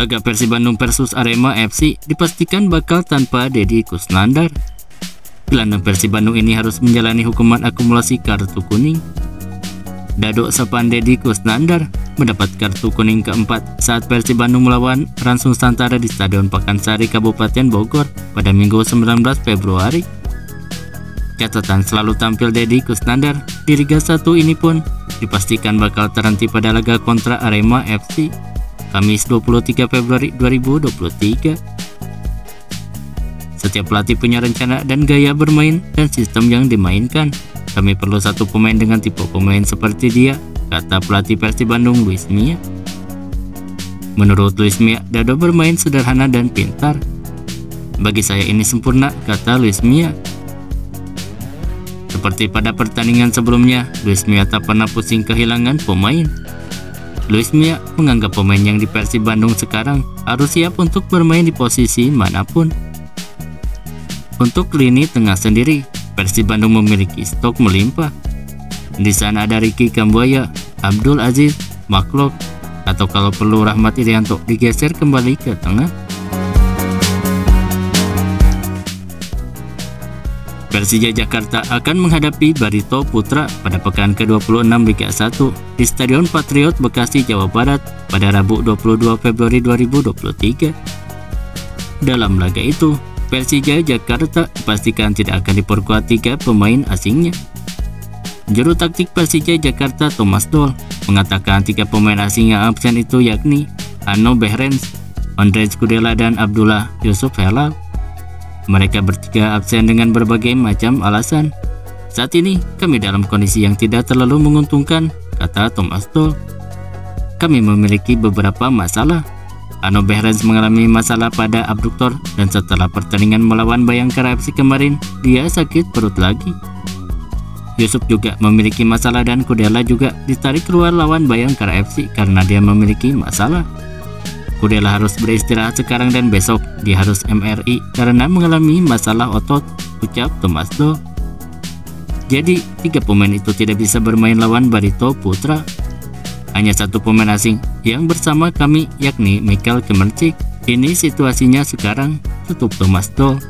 Laga Persib Bandung versus Arema FC dipastikan bakal tanpa Deddy Kusnandar. Gelandang Persib Bandung ini harus menjalani hukuman akumulasi kartu kuning. Dado sapaan Deddy Kusnandar mendapat kartu kuning keempat saat Persib Bandung melawan Rans Nusantara di Stadion Pakansari, Kabupaten Bogor pada Minggu 19 Februari. Catatan selalu tampil Deddy Kusnandar di Liga 1 ini pun dipastikan bakal terhenti pada laga kontra Arema FC Kamis 23 Februari 2023. Setiap pelatih punya rencana dan gaya bermain dan sistem yang dimainkan. Kami perlu satu pemain dengan tipe pemain seperti dia, kata pelatih Persib Bandung Luis Mia. Menurut Luis Mia, Dado bermain sederhana dan pintar. Bagi saya ini sempurna, kata Luis Mia. Seperti pada pertandingan sebelumnya, Luis Mia tak pernah pusing kehilangan pemain. Luis Mia menganggap pemain yang di Persib Bandung sekarang harus siap untuk bermain di posisi manapun. Untuk lini tengah sendiri, Persib Bandung memiliki stok melimpah. Di sana ada Ricky Kambuaya, Abdul Aziz, Maklok, atau kalau perlu Rahmat Irianto digeser kembali ke tengah. Persija Jakarta akan menghadapi Barito Putra pada pekan ke-26 Liga 1 di Stadion Patriot Bekasi, Jawa Barat pada Rabu 22 Februari 2023. Dalam laga itu, Persija Jakarta dipastikan tidak akan diperkuat 3 pemain asingnya. Juru taktik Persija Jakarta Thomas Doll mengatakan 3 pemain asing yang absen itu yakni Hanno Behrens, Ondrej Kudela, dan Abdullah Yusuf Helal. Mereka bertiga absen dengan berbagai macam alasan. Saat ini kami dalam kondisi yang tidak terlalu menguntungkan, kata Thomas Doll. Kami memiliki beberapa masalah. Hanno Behrens mengalami masalah pada abduktor dan setelah pertandingan melawan Bayangkara FC kemarin, dia sakit perut lagi. Yusuf juga memiliki masalah dan Kudela juga ditarik keluar lawan Bayangkara FC karena dia memiliki masalah. Kudela harus beristirahat sekarang dan besok dia harus MRI karena mengalami masalah otot, ucap Thomas Doll. Jadi 3 pemain itu tidak bisa bermain lawan Barito Putra. Hanya 1 pemain asing yang bersama kami yakni Michael Kemercik. Ini situasinya sekarang, tutup Thomas Doll.